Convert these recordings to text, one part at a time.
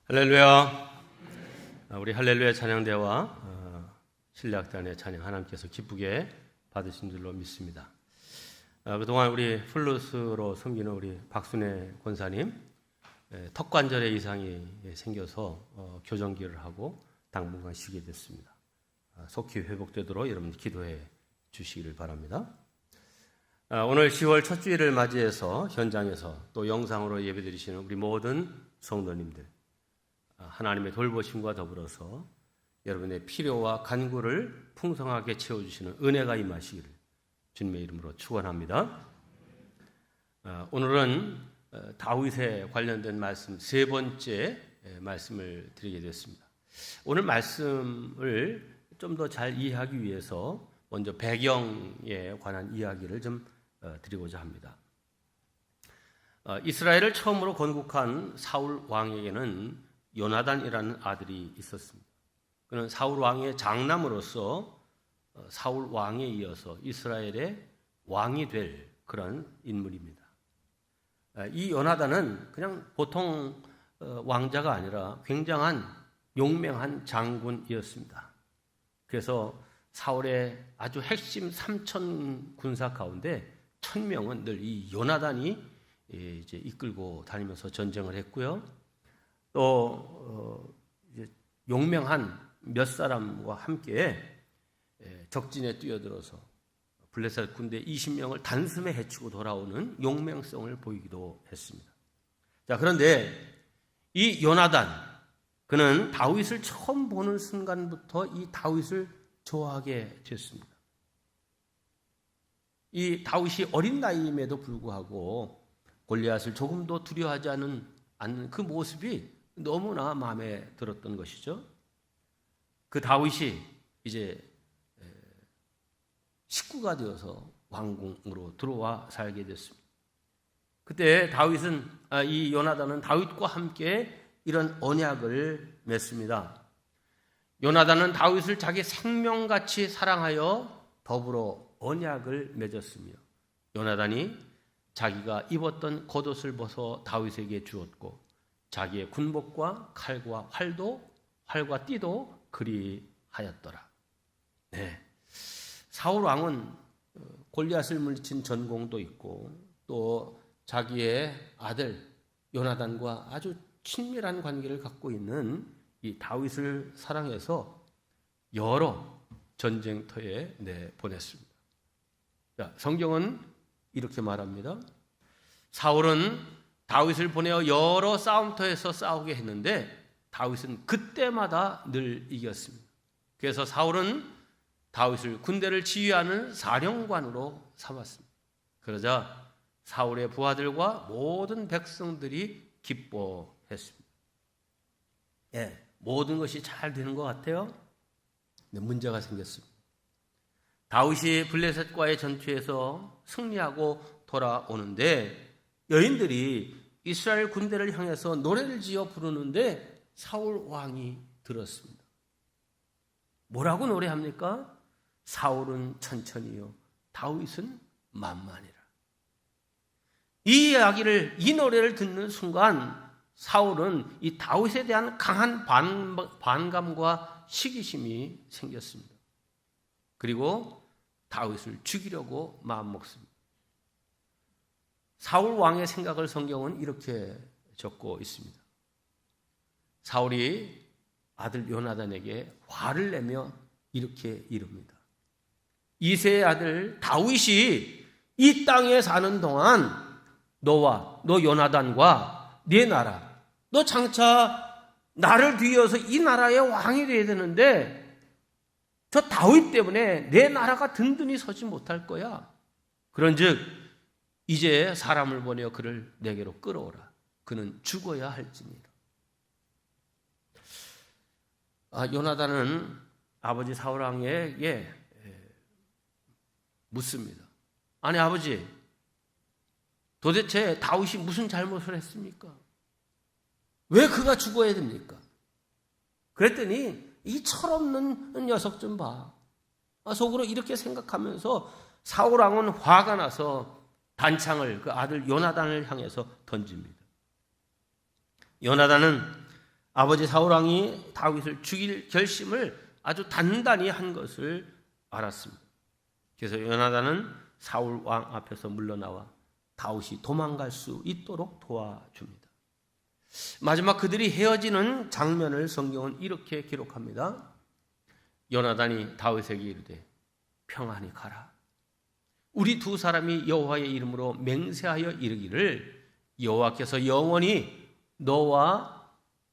할렐루야. 우리 할렐루야 찬양대와 신뢰악단의 찬양 하나님께서 기쁘게 받으신 줄로 믿습니다. 그동안 우리 플루스로 섬기는 우리 박순애 권사님 턱관절에 이상이 생겨서 교정기를 하고 당분간 쉬게 됐습니다. 속히 회복되도록 여러분 기도해 주시기를 바랍니다. 오늘 10월 첫 주일을 맞이해서 현장에서 또 영상으로 예배드리시는 우리 모든 성도님들 하나님의 돌보심과 더불어서 여러분의 필요와 간구를 풍성하게 채워주시는 은혜가 임하시기를 주님의 이름으로 축원합니다. 오늘은 다윗에 관련된 말씀 세 번째 말씀을 드리게 됐습니다. 오늘 말씀을 좀 더 잘 이해하기 위해서 먼저 배경에 관한 이야기를 좀 드리고자 합니다. 이스라엘을 처음으로 건국한 사울 왕에게는 요나단이라는 아들이 있었습니다. 그는 사울 왕의 장남으로서 사울 왕에 이어서 이스라엘의 왕이 될 그런 인물입니다. 이 요나단은 그냥 보통 왕자가 아니라 굉장한 용맹한 장군이었습니다. 그래서 사울의 아주 핵심 3천 군사 가운데 1,000명은 늘 이 요나단이 이제 이끌고 다니면서 전쟁을 했고요. 또 용맹한 몇 사람과 함께 적진에 뛰어들어서 블레셋 군대 20명을 단숨에 해치고 돌아오는 용맹성을 보이기도 했습니다. 자, 그런데 이 요나단, 그는 다윗을 처음 보는 순간부터 이 다윗을 좋아하게 됐습니다. 이 다윗이 어린 나이임에도 불구하고 골리앗을 조금도 두려워하지 않는 그 모습이 너무나 마음에 들었던 것이죠. 그 다윗이 이제 식구가 되어서 왕궁으로 들어와 살게 됐습니다. 그때 다윗은 이 요나단은 다윗과 함께 이런 언약을 맺습니다. 요나단은 다윗을 자기 생명같이 사랑하여 더불어 언약을 맺었으며 요나단이 자기가 입었던 겉옷을 벗어 다윗에게 주었고 자기의 군복과 칼과 활과 띠도 그리하였더라. 네. 사울 왕은 골리앗을 물리친 전공도 있고 또 자기의 아들 요나단과 아주 친밀한 관계를 갖고 있는 이 다윗을 사랑해서 여러 전쟁터에 보냈습니다. 자, 성경은 이렇게 말합니다. 사울은 다윗을 보내어 여러 싸움터에서 싸우게 했는데 다윗은 그때마다 늘 이겼습니다. 그래서 사울은 다윗을 군대를 지휘하는 사령관으로 삼았습니다. 그러자 사울의 부하들과 모든 백성들이 기뻐했습니다. 모든 것이 잘 되는 것 같아요. 근데 문제가 생겼습니다. 다윗이 블레셋과의 전투에서 승리하고 돌아오는데 여인들이 이스라엘 군대를 향해서 노래를 지어 부르는데 사울 왕이 들었습니다. 뭐라고 노래합니까? 사울은 천천히요, 다윗은 만만이라. 이 이야기를, 이 노래를 듣는 순간 사울은 이 다윗에 대한 강한 반감과 시기심이 생겼습니다. 그리고 다윗을 죽이려고 마음먹습니다. 사울 왕의 생각을 성경은 이렇게 적고 있습니다. 사울이 아들 요나단에게 화를 내며 이렇게 이릅니다. 이새의 아들 다윗이 이 땅에 사는 동안 너와 너 요나단과 네 나라, 너 장차 나를 뒤이어서 이 나라의 왕이 되어야 되는데 저 다윗 때문에 내 나라가 든든히 서지 못할 거야. 그런즉 이제 사람을 보내어 그를 내게로 끌어오라. 그는 죽어야 할지니라. 요나단은 아버지 사울 왕에게 묻습니다. 아니 아버지, 도대체 다윗이 무슨 잘못을 했습니까? 왜 그가 죽어야 됩니까? 그랬더니 이 철없는 녀석 좀 봐. 속으로 이렇게 생각하면서 사울 왕은 화가 나서 단창을 그 아들 요나단을 향해서 던집니다. 요나단은 아버지 사울 왕이 다윗을 죽일 결심을 아주 단단히 한 것을 알았습니다. 그래서 요나단은 사울 왕 앞에서 물러나와 다윗이 도망갈 수 있도록 도와줍니다. 마지막 그들이 헤어지는 장면을 성경은 이렇게 기록합니다. 요나단이 다윗에게 이르되 평안히 가라. 우리 두 사람이 여호와의 이름으로 맹세하여 이르기를 여호와께서 영원히 나와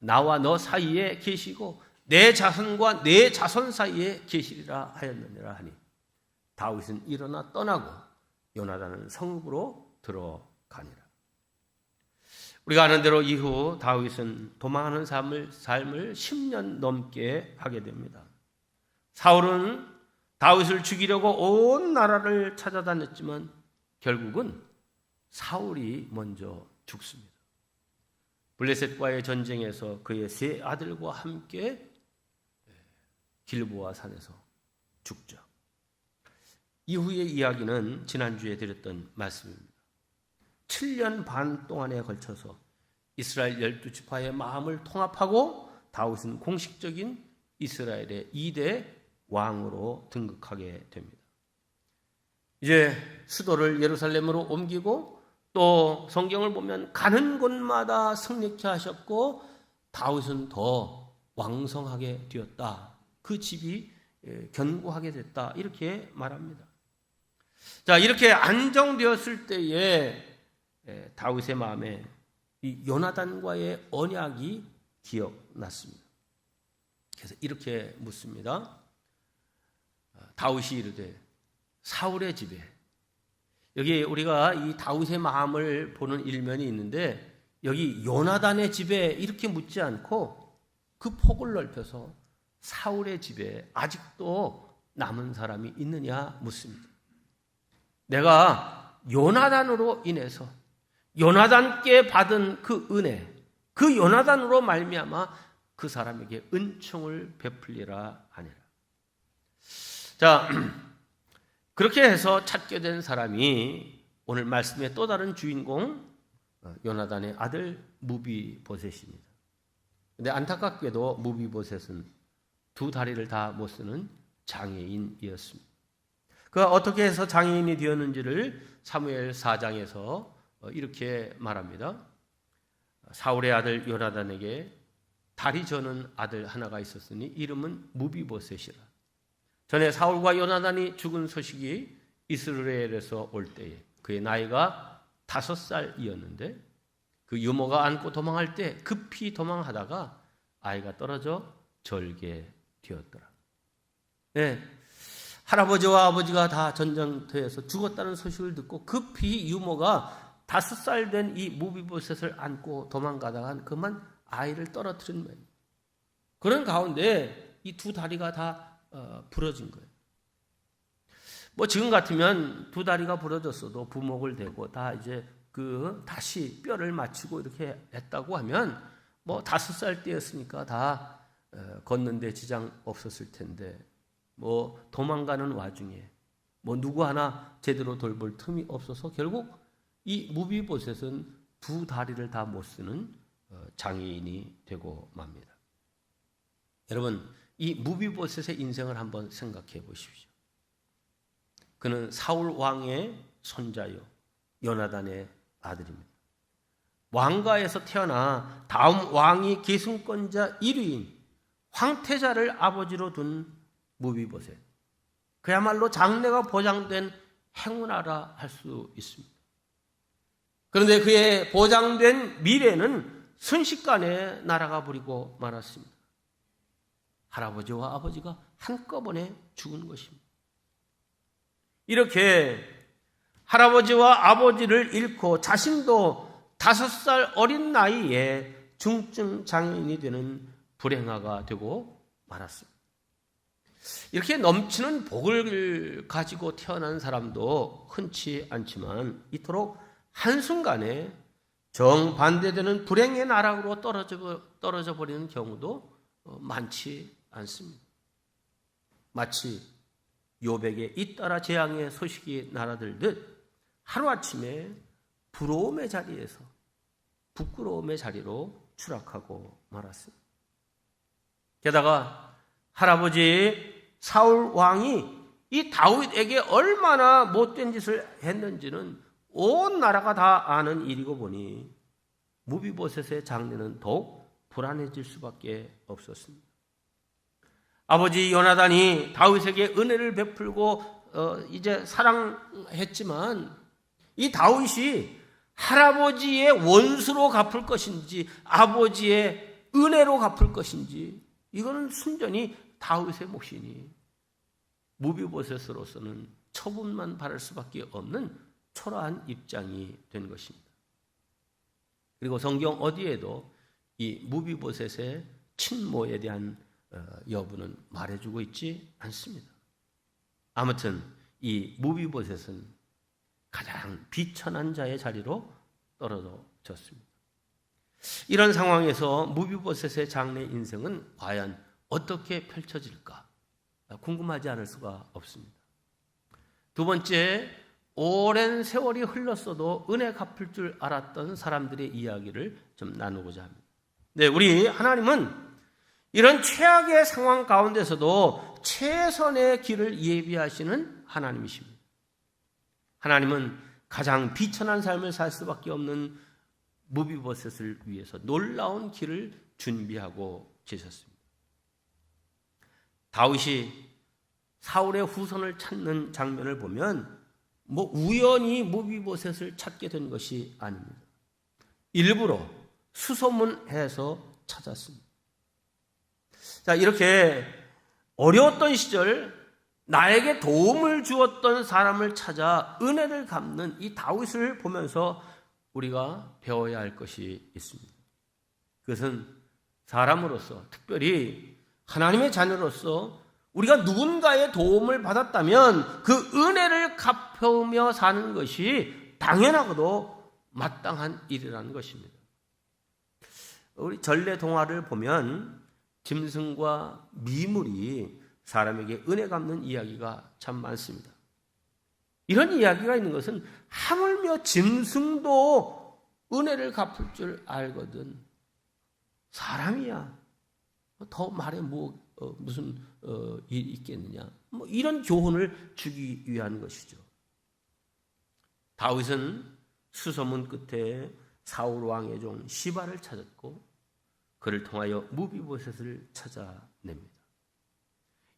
너 사이에 계시고 내 자손과 내 자손 사이에 계시리라 하였느니라 하니 다윗은 일어나 떠나고 요나단은 성읍으로 들어가니라. 우리가 아는 대로 이후 다윗은 도망하는 삶을 10년 넘게 하게 됩니다. 사울은 다윗을 죽이려고 온 나라를 찾아다녔지만 결국은 사울이 먼저 죽습니다. 블레셋과의 전쟁에서 그의 세 아들과 함께 길보아 산에서 죽죠. 이후의 이야기는 지난주에 드렸던 말씀입니다. 7년 반 동안에 걸쳐서 이스라엘 12지파의 마음을 통합하고 다윗은 공식적인 이스라엘의 2대 왕으로 등극하게 됩니다. 이제 수도를 예루살렘으로 옮기고 또 성경을 보면 가는 곳마다 승리케 하셨고 다윗은 더 왕성하게 되었다. 그 집이 견고하게 됐다. 이렇게 말합니다. 자, 이렇게 안정되었을 때에 다윗의 마음에 이 요나단과의 언약이 기억났습니다. 그래서 이렇게 묻습니다. 다윗이 이르되 사울의 집에, 여기 우리가 이 다윗의 마음을 보는 일면이 있는데 여기 요나단의 집에 이렇게 묻지 않고 그 폭을 넓혀서 사울의 집에 아직도 남은 사람이 있느냐 묻습니다. 내가 요나단으로 인해서 요나단께 받은 그 은혜, 그 요나단으로 말미암아 그 사람에게 은총을 베풀리라 하니라. 자, 그렇게 해서 찾게 된 사람이 오늘 말씀의 또 다른 주인공 요나단의 아들 무비보셋입니다. 그런데 안타깝게도 무비보셋은 두 다리를 다 못 쓰는 장애인이었습니다. 그가 어떻게 해서 장애인이 되었는지를 사무엘 4장에서 이렇게 말합니다. 사울의 아들 요나단에게 다리 저는 아들 하나가 있었으니 이름은 무비보셋이라. 전에 사울과 요나단이 죽은 소식이 이스라엘에서 올 때에 그의 나이가 5살이었는데 그 유모가 안고 도망할 때 급히 도망하다가 아이가 떨어져 절개 되었더라. 네, 할아버지와 아버지가 다 전쟁터에서 죽었다는 소식을 듣고 급히 유모가 5살 된 이 무비보셋을 안고 도망가다가 그만 아이를 떨어뜨린 거예요. 그런 가운데 이 두 다리가 다 부러진 거예요. 뭐 지금 같으면 두 다리가 부러졌어도 부목을 대고 다 이제 다시 뼈를 맞추고 이렇게 했다고 하면 뭐 5살 때였으니까 다 걷는데 지장 없었을 텐데 뭐 도망가는 와중에 뭐 누구 하나 제대로 돌볼 틈이 없어서 결국 이 무비보셋은 두 다리를 다 못 쓰는 장애인이 되고 맙니다. 여러분, 이 무비보셋의 인생을 한번 생각해 보십시오. 그는 사울 왕의 손자요 요나단의 아들입니다. 왕가에서 태어나 다음 왕이 계승권자 1위인 황태자를 아버지로 둔 무비보셋. 그야말로 장래가 보장된 행운아라 할 수 있습니다. 그런데 그의 보장된 미래는 순식간에 날아가 버리고 말았습니다. 할아버지와 아버지가 한꺼번에 죽은 것입니다. 이렇게 할아버지와 아버지를 잃고 자신도 5살 어린 나이에 중증 장애인이 되는 불행아가 되고 말았습니다. 이렇게 넘치는 복을 가지고 태어난 사람도 흔치 않지만 이토록 한순간에 정반대되는 불행의 나락으로 떨어져 버리는 경우도 많지 않습니다. 마치 요백에 잇따라 재앙의 소식이 날아들듯 하루아침에 부러움의 자리에서 부끄러움의 자리로 추락하고 말았습니다. 게다가 할아버지 사울 왕이 이 다윗에게 얼마나 못된 짓을 했는지는 온 나라가 다 아는 일이고 보니 무비보셋의 장례는 더욱 불안해질 수밖에 없었습니다. 아버지 요나단이 다윗에게 은혜를 베풀고 이제 사랑했지만 이 다윗이 할아버지의 원수로 갚을 것인지 아버지의 은혜로 갚을 것인지 이거는 순전히 다윗의 몫이니 무비보셋으로서는 처분만 바랄 수밖에 없는 초라한 입장이 된 것입니다. 그리고 성경 어디에도 이 무비보셋의 친모에 대한 여부는 말해주고 있지 않습니다. 아무튼 이 무비보셋은 가장 비천한 자의 자리로 떨어졌습니다. 이런 상황에서 무비보셋의 장래 인생은 과연 어떻게 펼쳐질까 궁금하지 않을 수가 없습니다. 두 번째, 오랜 세월이 흘렀어도 은혜 갚을 줄 알았던 사람들의 이야기를 좀 나누고자 합니다. 네, 우리 하나님은 이런 최악의 상황 가운데서도 최선의 길을 예비하시는 하나님이십니다. 하나님은 가장 비천한 삶을 살 수밖에 없는 무비보셋을 위해서 놀라운 길을 준비하고 계셨습니다. 다윗이 사울의 후손을 찾는 장면을 보면 우연히 무비보셋을 찾게 된 것이 아닙니다. 일부러 수소문해서 찾았습니다. 자, 이렇게 어려웠던 시절 나에게 도움을 주었던 사람을 찾아 은혜를 갚는 이 다윗을 보면서 우리가 배워야 할 것이 있습니다. 그것은 사람으로서, 특별히 하나님의 자녀로서 우리가 누군가의 도움을 받았다면 그 은혜를 갚으며 사는 것이 당연하고도 마땅한 일이라는 것입니다. 우리 전래 동화를 보면 짐승과 미물이 사람에게 은혜 갚는 이야기가 참 많습니다. 이런 이야기가 있는 것은 하물며 짐승도 은혜를 갚을 줄 알거든 사람이야 더 말해 무슨 일이 있겠느냐, 이런 교훈을 주기 위한 것이죠. 다윗은 수소문 끝에 사울 왕의 종 시바를 찾았고 그를 통하여 무비보셋을 찾아냅니다.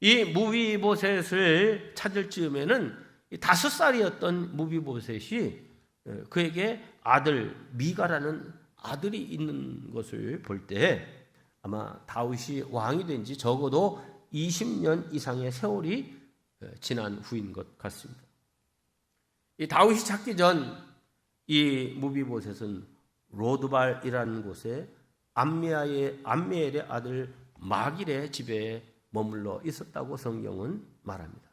이 무비보셋을 찾을 즈음에는 5살이었던 무비보셋이 그에게 아들 미가라는 아들이 있는 것을 볼 때 아마 다윗이 왕이 된 지 적어도 20년 이상의 세월이 지난 후인 것 같습니다. 이 다윗이 찾기 전 이 무비보셋은 로드발이라는 곳에 암미엘의 아들 마길의 집에 머물러 있었다고 성경은 말합니다.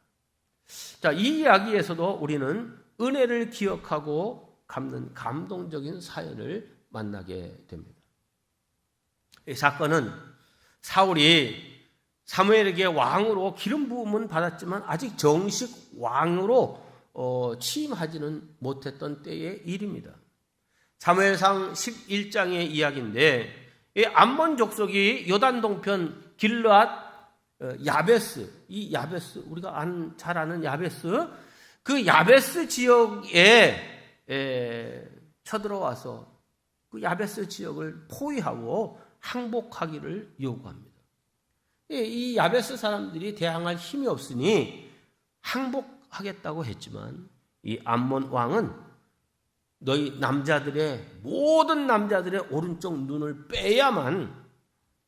자, 이 이야기에서도 우리는 은혜를 기억하고 갚는 감동적인 사연을 만나게 됩니다. 이 사건은 사울이 사무엘에게 왕으로 기름 부음은 받았지만 아직 정식 왕으로 취임하지는 못했던 때의 일입니다. 사무엘상 11장의 이야기인데 이 암몬 족속이 요단 동편 길르앗 야베스, 이 야베스 우리가 잘 아는 야베스, 그 야베스 지역에 쳐들어와서 그 야베스 지역을 포위하고 항복하기를 요구합니다. 이 야베스 사람들이 대항할 힘이 없으니 항복하겠다고 했지만 이 암몬 왕은 너희 모든 남자들의 오른쪽 눈을 빼야만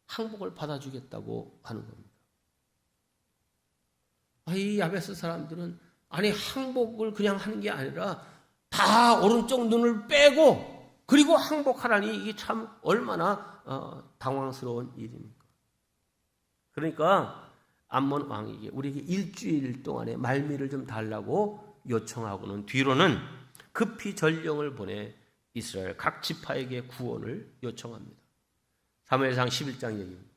항복을 받아주겠다고 하는 겁니다. 이 야베스 사람들은 항복을 그냥 하는 게 아니라 다 오른쪽 눈을 빼고 그리고 항복하라니 이게 참 얼마나 당황스러운 일입니까? 그러니까 암몬 왕에게 우리에게 일주일 동안의 말미를 좀 달라고 요청하고는 뒤로는 급히 전령을 보내 이스라엘 각 지파에게 구원을 요청합니다. 사무엘상 11장 얘기입니다.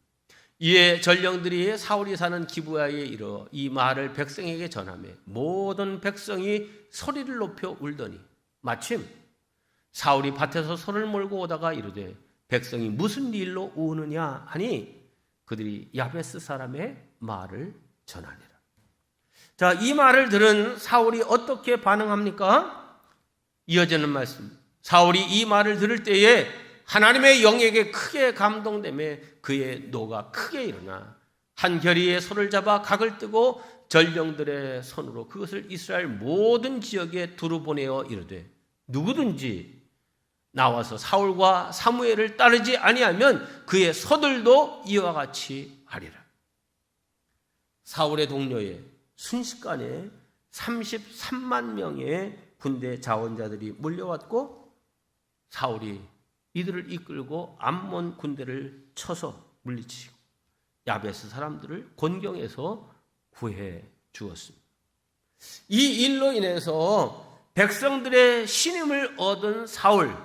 이에 전령들이 사울이 사는 기브야에 이르러 이 말을 백성에게 전하며 모든 백성이 소리를 높여 울더니 마침 사울이 밭에서 소를 몰고 오다가 이르되 백성이 무슨 일로 우느냐 하니 그들이 야베스 사람의 말을 전하니라. 자, 이 말을 들은 사울이 어떻게 반응합니까? 이어지는 말씀. 사울이 이 말을 들을 때에 하나님의 영에게 크게 감동되며 그의 노가 크게 일어나 한 결의에 손을 잡아 각을 뜨고 전령들의 손으로 그것을 이스라엘 모든 지역에 두루 보내어 이르되 누구든지 나와서 사울과 사무엘을 따르지 아니하면 그의 서들도 이와 같이 하리라. 사울의 동료에 순식간에 33만 명의 군대 자원자들이 몰려왔고 사울이 이들을 이끌고 암몬 군대를 쳐서 물리치고 야베스 사람들을 곤경에서 구해 주었습니다. 이 일로 인해서 백성들의 신임을 얻은 사울,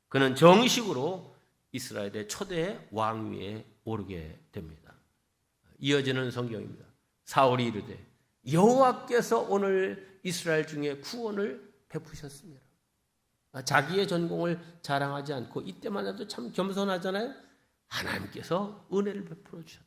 그는 정식으로 이스라엘의 초대 왕위에 오르게 됩니다. 이어지는 성경입니다. 사울이 이르되 여호와께서 오늘 이스라엘 중에 구원을 베푸셨습니다. 자기의 전공을 자랑하지 않고 이때만 해도 참 겸손하잖아요. 하나님께서 은혜를 베풀어 주셨다.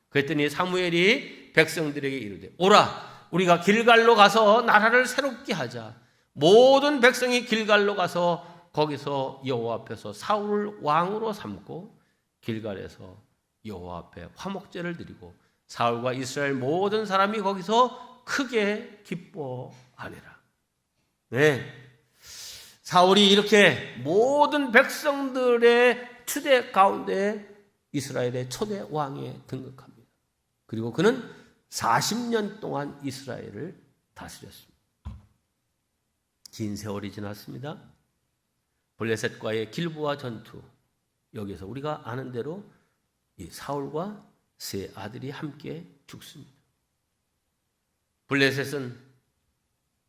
그랬더니 사무엘이 백성들에게 이르되 오라 우리가 길갈로 가서 나라를 새롭게 하자. 모든 백성이 길갈로 가서 거기서 여호와 앞에서 사울을 왕으로 삼고 길갈에서 여호와 앞에 화목제를 드리고 사울과 이스라엘 모든 사람이 거기서 크게 기뻐하리라. 네, 사울이 이렇게 모든 백성들의 추대 가운데 이스라엘의 초대 왕에 등극합니다. 그리고 그는 40년 동안 이스라엘을 다스렸습니다. 긴 세월이 지났습니다. 블레셋과의 길보아 전투, 여기서 우리가 아는 대로 이 사울과 세 아들이 함께 죽습니다. 블레셋은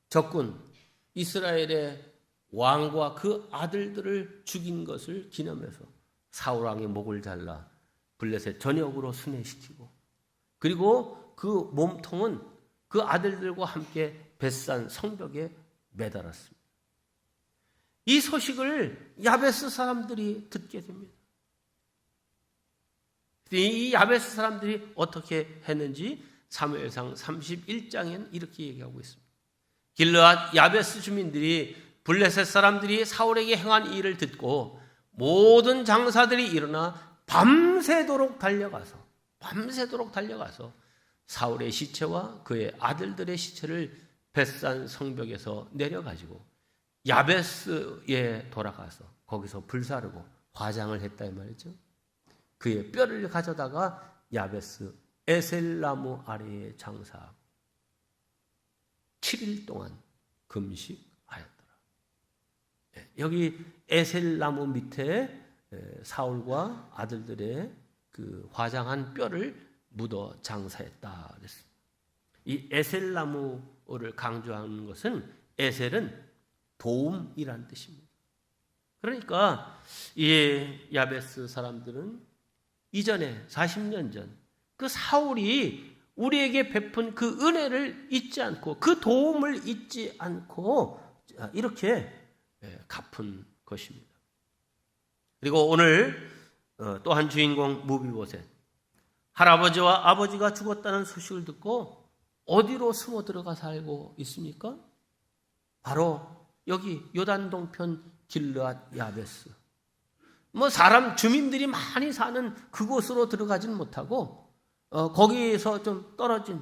적군 이스라엘의 왕과 그 아들들을 죽인 것을 기념해서 사울 왕의 목을 잘라 블레셋 전역으로 순회시키고 그리고 그 몸통은 그 아들들과 함께 벳산 성벽에 매달았습니다. 이 소식을 야베스 사람들이 듣게 됩니다. 이 야베스 사람들이 어떻게 했는지 사무엘상 31장에는 이렇게 얘기하고 있습니다. 길르앗 야베스 주민들이 블레셋 사람들이 사울에게 행한 일을 듣고 모든 장사들이 일어나 밤새도록 달려가서 사울의 시체와 그의 아들들의 시체를 벳산 성벽에서 내려가지고 야베스에 돌아가서 거기서 불사르고 화장을 했다 이 말이죠. 그의 뼈를 가져다가 야베스 에셀나무 아래에 장사하고 7일 동안 금식하였더라. 여기 에셀나무 밑에 사울과 아들들의 그 화장한 뼈를 묻어 장사했다 그랬습니다. 이 에셀나무를 강조하는 것은 에셀은 도움이란 뜻입니다. 그러니까 이 야베스 사람들은 이전에 40년 전 그 사울이 우리에게 베푼 그 은혜를 잊지 않고 그 도움을 잊지 않고 이렇게 갚은 것입니다. 그리고 오늘 또 한 주인공 무비보셋, 할아버지와 아버지가 죽었다는 소식을 듣고 어디로 숨어 들어가 살고 있습니까? 바로 여기 요단 동편 길르앗 야베스. 사람 주민들이 많이 사는 그곳으로 들어가진 못하고 거기에서 좀 떨어진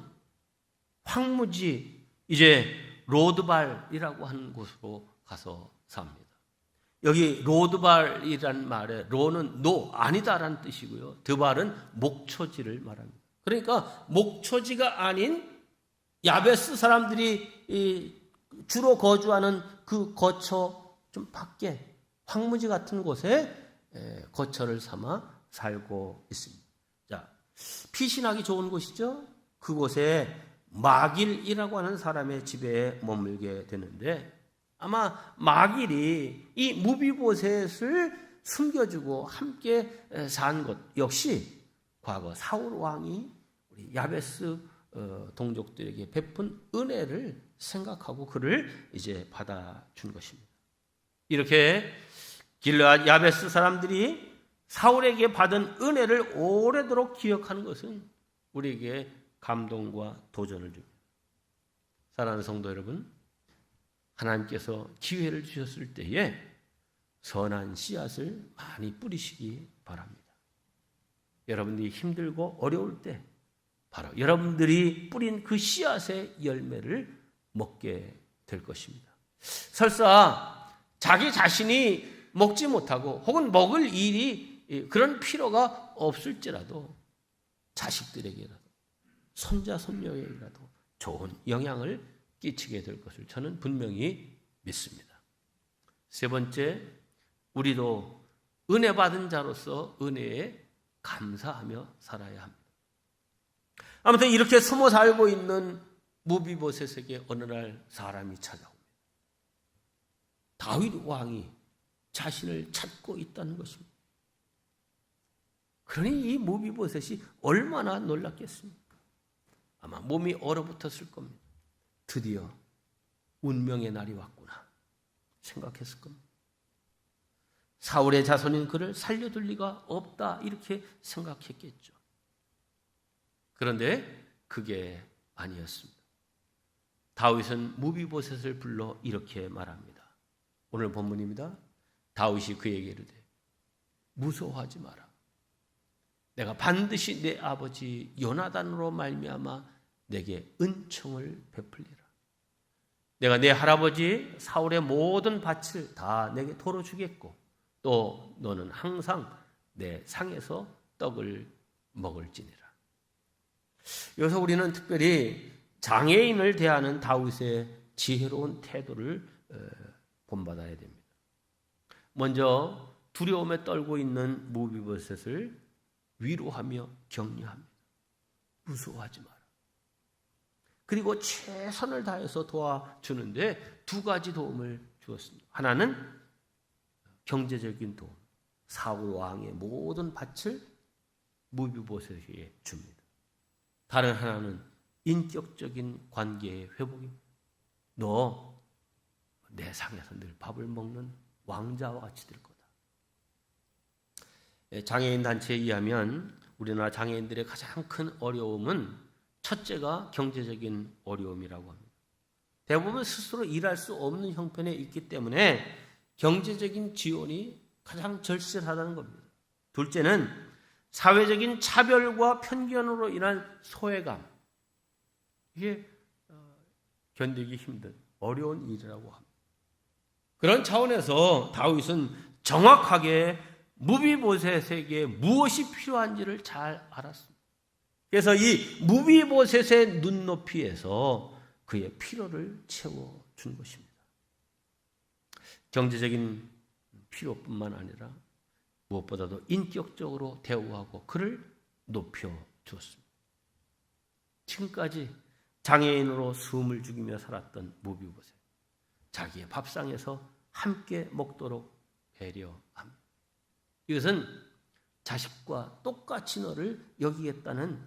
황무지 이제 로드발이라고 하는 곳으로 가서 삽니다. 여기 로드발이란 말에 로는 노 아니다라는 뜻이고요. 드발은 목초지를 말합니다. 그러니까 목초지가 아닌 야베스 사람들이 주로 거주하는 그 거처 좀 밖에 황무지 같은 곳에 거처를 삼아 살고 있습니다. 자, 피신하기 좋은 곳이죠. 그곳에 마길이라고 하는 사람의 집에 머물게 되는데 아마 마길이 이 무비보셋을 숨겨주고 함께 산 것 역시 과거 사울 왕이 우리 야베스 동족들에게 베푼 은혜를 생각하고 그를 이제 받아준 것입니다. 이렇게 길르앗 야베스 사람들이 사울에게 받은 은혜를 오래도록 기억하는 것은 우리에게 감동과 도전을 줍니다. 사랑하는 성도 여러분, 하나님께서 기회를 주셨을 때에 선한 씨앗을 많이 뿌리시기 바랍니다. 여러분들이 힘들고 어려울 때 바로 여러분들이 뿌린 그 씨앗의 열매를 먹게 될 것입니다. 설사 자기 자신이 먹지 못하고 혹은 먹을 일이 그런 필요가 없을지라도 자식들에게라도 손자 손녀에게라도 좋은 영향을 끼치게 될 것을 저는 분명히 믿습니다. 세 번째, 우리도 은혜 받은 자로서 은혜에 감사하며 살아야 합니다. 아무튼 이렇게 숨어 살고 있는 무비보셋에게 어느 날 사람이 찾아옵니다. 다윗 왕이 자신을 찾고 있다는 것입니다. 그러니 이 무비보셋이 얼마나 놀랐겠습니까? 아마 몸이 얼어붙었을 겁니다. 드디어 운명의 날이 왔구나 생각했을 겁니다. 사울의 자손인 그를 살려둘 리가 없다 이렇게 생각했겠죠. 그런데 그게 아니었습니다. 다윗은 무비보셋을 불러 이렇게 말합니다. 오늘 본문입니다. 다윗이 그에게 이르되 무서워하지 마라. 내가 반드시 내 아버지 요나단으로 말미암아 내게 은총을 베풀리라. 내가 내 할아버지 사울의 모든 밭을 다 내게 도로 주겠고 또 너는 항상 내 상에서 떡을 먹을지니라. 여기서 우리는 특별히 장애인을 대하는 다윗의 지혜로운 태도를 본받아야 됩니다. 먼저 두려움에 떨고 있는 무비보셋을 위로하며 격려합니다. 무서워하지 마라. 그리고 최선을 다해서 도와주는데 두 가지 도움을 주었습니다. 하나는 경제적인 도움. 사울 왕의 모든 밭을 무비보셋에게 줍니다. 다른 하나는 인격적인 관계의 회복입니다. 너 내 상에서 늘 밥을 먹는 왕자와 같이 될 거다. 장애인 단체에 의하면 우리나라 장애인들의 가장 큰 어려움은 첫째가 경제적인 어려움이라고 합니다. 대부분 스스로 일할 수 없는 형편에 있기 때문에 경제적인 지원이 가장 절실하다는 겁니다. 둘째는 사회적인 차별과 편견으로 인한 소외감. 이게 견디기 힘든 어려운 일이라고 합니다. 그런 차원에서 다윗은 정확하게 무비보셋에게 무엇이 필요한지를 잘 알았습니다. 그래서 이 무비보셋의 눈높이에서 그의 필요를 채워준 것입니다. 경제적인 필요뿐만 아니라 무엇보다도 인격적으로 대우하고 그를 높여주었습니다. 지금까지 장애인으로 숨을 죽이며 살았던 무비보셋, 자기의 밥상에서 함께 먹도록 배려합니다. 이것은 자식과 똑같이 너를 여기겠다는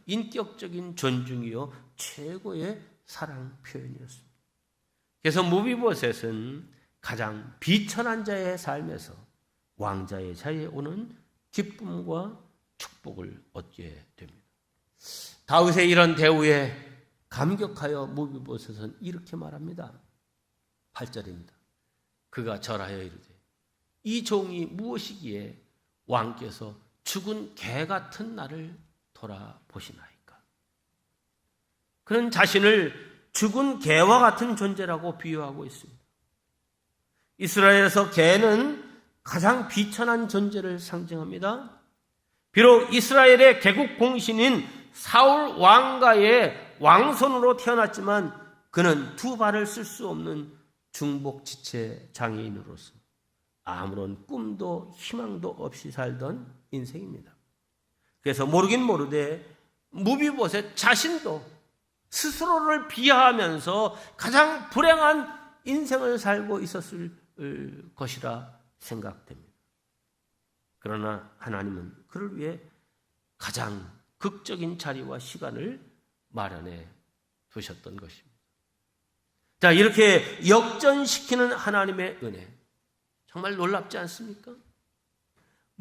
인격적인 존중이요 최고의 사랑 표현이었습니다. 그래서 무비보셋은 가장 비천한 자의 삶에서 왕자의 자리에 오는 기쁨과 축복을 얻게 됩니다. 다윗의 이런 대우에 감격하여 무비보셋은 이렇게 말합니다. 8절입니다. 그가 절하여 이르되 이 종이 무엇이기에 왕께서 죽은 개 같은 나를 돌아보시나이까. 그는 자신을 죽은 개와 같은 존재라고 비유하고 있습니다. 이스라엘에서 개는 가장 비천한 존재를 상징합니다. 비록 이스라엘의 개국 공신인 사울 왕가의 왕손으로 태어났지만 그는 두 발을 쓸 수 없는 중복지체 장애인으로서 아무런 꿈도 희망도 없이 살던 인생입니다. 그래서 모르긴 모르되 무비보셋 자신도 스스로를 비하하면서 가장 불행한 인생을 살고 있었을 것이라 생각됩니다. 그러나 하나님은 그를 위해 가장 극적인 자리와 시간을 마련해 두셨던 것입니다. 자, 이렇게 역전시키는 하나님의 은혜 정말 놀랍지 않습니까?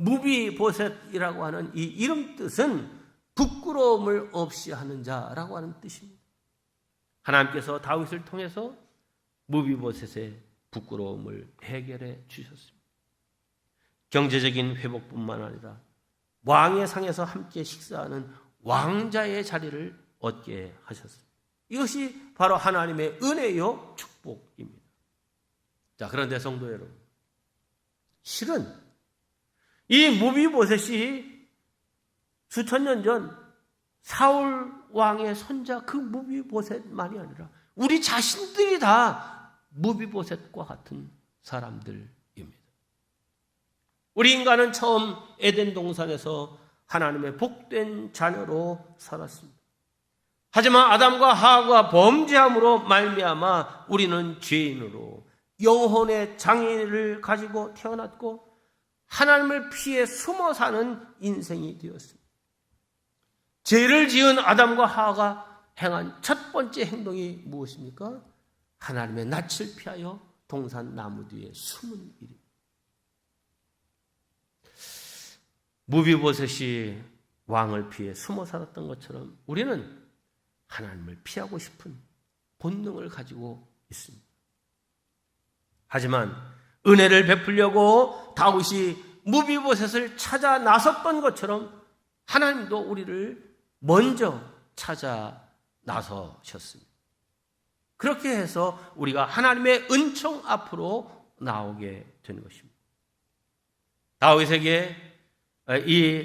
무비보셋이라고 하는 이 이름 뜻은 부끄러움을 없이 하는 자라고 하는 뜻입니다. 하나님께서 다윗을 통해서 무비보셋의 부끄러움을 해결해 주셨습니다. 경제적인 회복뿐만 아니라 왕의 상에서 함께 식사하는 왕자의 자리를 얻게 하셨습니다. 이것이 바로 하나님의 은혜요 축복입니다. 자, 그런데 성도 여러분, 실은 이 무비보셋이 수천 년 전 사울 왕의 손자 그 무비보셋만이 아니라 우리 자신들이 다 무비보셋과 같은 사람들입니다. 우리 인간은 처음 에덴 동산에서 하나님의 복된 자녀로 살았습니다. 하지만 아담과 하와가 범죄함으로 말미암아 우리는 죄인으로 영혼의 장애를 가지고 태어났고 하나님을 피해 숨어 사는 인생이 되었습니다. 죄를 지은 아담과 하와가 행한 첫 번째 행동이 무엇입니까? 하나님의 낯을 피하여 동산 나무 뒤에 숨은 일입니다. 무비보셋이 왕을 피해 숨어 살았던 것처럼 우리는 하나님을 피하고 싶은 본능을 가지고 있습니다. 하지만 은혜를 베풀려고 다윗이 무비보셋을 찾아 나섰던 것처럼 하나님도 우리를 먼저 찾아 나서셨습니다. 그렇게 해서 우리가 하나님의 은총 앞으로 나오게 된 것입니다.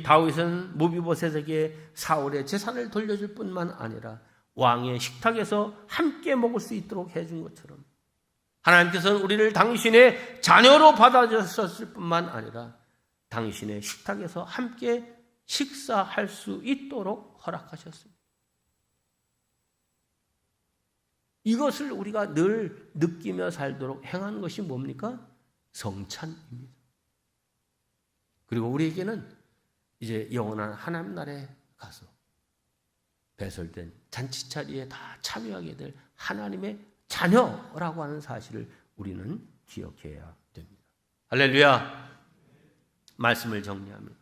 다윗은 무비보셋에게 사울의 재산을 돌려줄 뿐만 아니라 왕의 식탁에서 함께 먹을 수 있도록 해준 것처럼 하나님께서는 우리를 당신의 자녀로 받아주셨을 뿐만 아니라 당신의 식탁에서 함께 식사할 수 있도록 허락하셨습니다. 이것을 우리가 늘 느끼며 살도록 행하는 것이 뭡니까? 성찬입니다. 그리고 우리에게는 이제 영원한 하나님 나라에 가서 배설된 잔치자리에 다 참여하게 될 하나님의 자녀라고 하는 사실을 우리는 기억해야 됩니다. 할렐루야. 말씀을 정리합니다.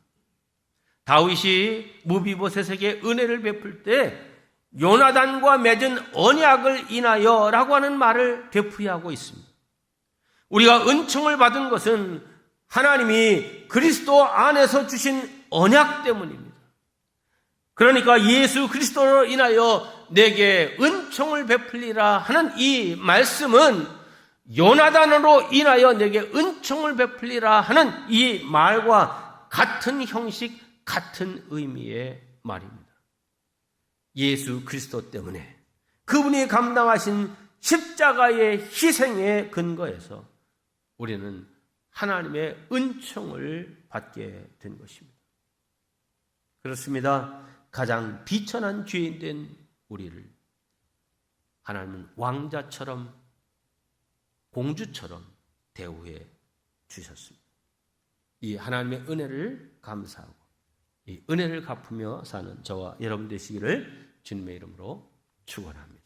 다윗이 무비보셋에게 은혜를 베풀 때 요나단과 맺은 언약을 인하여라고 하는 말을 되풀이하고 있습니다. 우리가 은총을 받은 것은 하나님이 그리스도 안에서 주신 언약 때문입니다. 그러니까 예수 그리스도로 인하여 내게 은총을 베풀리라 하는 이 말씀은 요나단으로 인하여 내게 은총을 베풀리라 하는 이 말과 같은 형식, 같은 의미의 말입니다. 예수 그리스도 때문에 그분이 감당하신 십자가의 희생의 근거에서 우리는 하나님의 은총을 받게 된 것입니다. 그렇습니다. 가장 비천한 죄인된 우리를 하나님은 왕자처럼 공주처럼 대우해 주셨습니다. 이 하나님의 은혜를 감사하고 이 은혜를 갚으며 사는 저와 여러분 되시기를 주님의 이름으로 축원합니다.